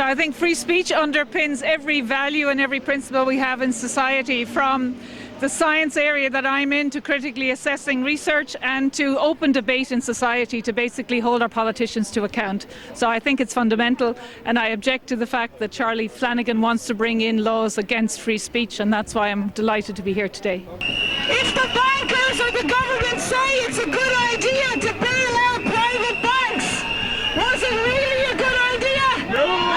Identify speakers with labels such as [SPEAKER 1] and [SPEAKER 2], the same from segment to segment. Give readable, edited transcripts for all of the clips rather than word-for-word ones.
[SPEAKER 1] So I think free speech underpins every value and every principle we have in society, from the science area that I'm in to critically assessing research and to open debate in society to basically hold our politicians to account. So I think it's fundamental, and I object to the fact that Charlie Flanagan wants to bring in laws against free speech, and that's why I'm delighted to be here today.
[SPEAKER 2] If the bankers or the government say it's a good idea to bail out private banks, was it really a good idea? No!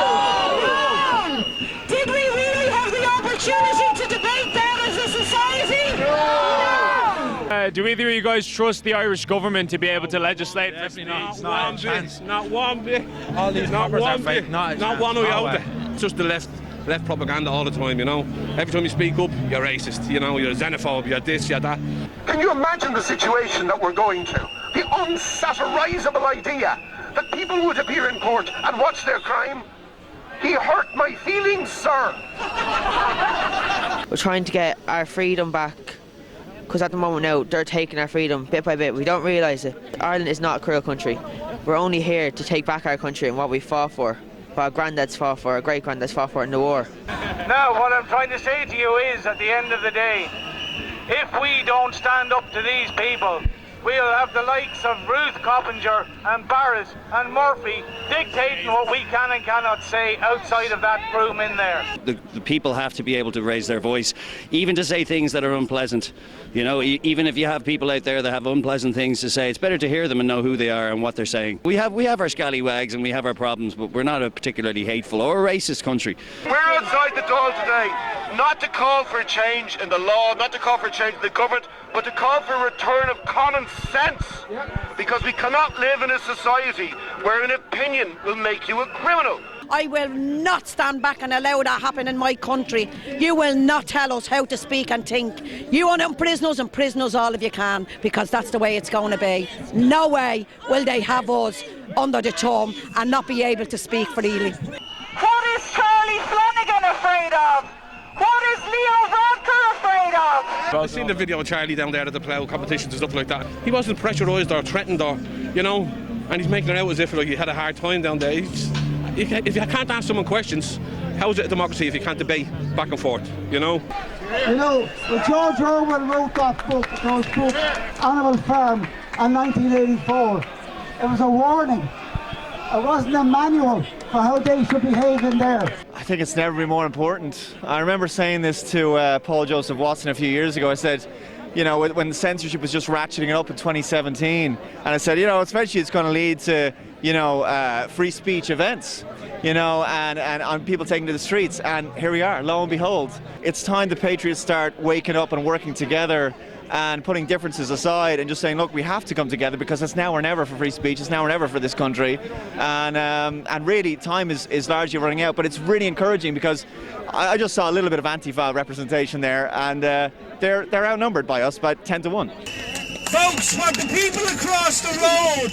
[SPEAKER 2] Did we really have the opportunity to debate that as a society? No!
[SPEAKER 3] Do either of you guys trust the Irish government to be able to legislate for speech?
[SPEAKER 4] Not one bit.
[SPEAKER 5] All these numbers are fake.
[SPEAKER 4] Not one iota. Just the left propaganda all the time, you know. Every time you speak up, you're racist, you know, you're xenophobe, you're this, you're that.
[SPEAKER 6] Can you imagine the situation that we're going to? The unsatirizable idea that people would appear in court and watch their crime? He hurt my feelings, sir.
[SPEAKER 7] We're trying to get our freedom back, because at the moment now they're taking our freedom bit by bit. We don't realise it. Ireland is not a cruel country. We're only here to take back our country and what we fought for, what our granddads fought for, our great granddads fought for in the war.
[SPEAKER 8] Now, what I'm trying to say to you is, at the end of the day, if we don't stand up to these people, we'll have the likes of Ruth Coppinger and Barrett and Murphy dictating what we can and cannot say outside of that room in there.
[SPEAKER 9] The people have to be able to raise their voice, even to say things that are unpleasant. You know, even if you have people out there that have unpleasant things to say, it's better to hear them and know who they are and what they're saying. We have our scallywags and we have our problems, but we're not a particularly hateful or racist country.
[SPEAKER 6] We're outside the door today, not to call for a change in the law, not to call for a change in the government, but to call for a return of common sense. Because we cannot live in a society where an opinion will make you a criminal.
[SPEAKER 2] I will not stand back and allow that happen in my country. You will not tell us how to speak and think. You want to imprison us all if you can, because that's the way it's going to be. No way will they have us under the thumb and not be able to speak freely.
[SPEAKER 8] What is Charlie Flanagan afraid of? What is Leo Varadkar afraid of?
[SPEAKER 4] I've seen the video of Charlie down there at the plough competitions and stuff like that. He wasn't pressurised or threatened or, you know, and he's making it out as if like, he had a hard time down there. If you can't ask someone questions, how is it a democracy if you can't debate back and forth, you know?
[SPEAKER 10] You know, when George Orwell wrote that book, those books, Animal Farm, in 1984, it was a warning. It wasn't a manual for how they should behave in there.
[SPEAKER 5] I think it's never been more important. I remember saying this to Paul Joseph Watson a few years ago. I said, you know, when the censorship was just ratcheting it up in 2017, and I said, you know, eventually it's going to lead to, you know, free speech events, you know, and people taking to the streets, and here we are, lo and behold. It's time the patriots start waking up and working together and putting differences aside and just saying, look, we have to come together because it's now or never for free speech, it's now or never for this country, and really time is largely running out. But it's really encouraging because I just saw a little bit of Antifa representation there, and they're outnumbered by us by 10 to 1.
[SPEAKER 2] Folks, what the people across the road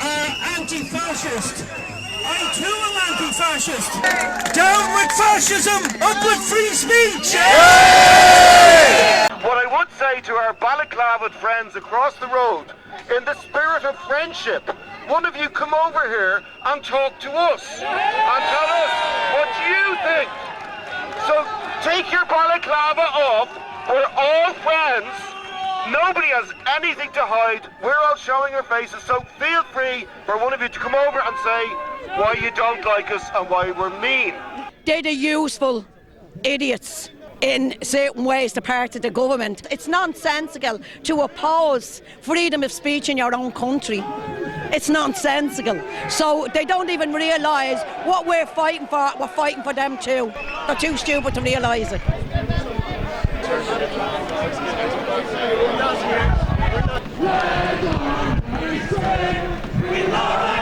[SPEAKER 2] are anti-fascist. I too am anti-fascist. Down with fascism, up with free speech!
[SPEAKER 6] What I would say to our balaclava friends across the road, in the spirit of friendship, one of you come over here and talk to us and tell us what you think. So take your balaclava off, we're all friends, nobody has anything to hide, we're all showing our faces, so feel free for one of you to come over and say why you don't like us and why we're mean.
[SPEAKER 2] They're the useful idiots in certain ways, the part of the government. It's nonsensical to oppose freedom of speech in your own country. It's nonsensical. So they don't even realise what we're fighting for. We're fighting for them too. They're too stupid to realise it.
[SPEAKER 8] We love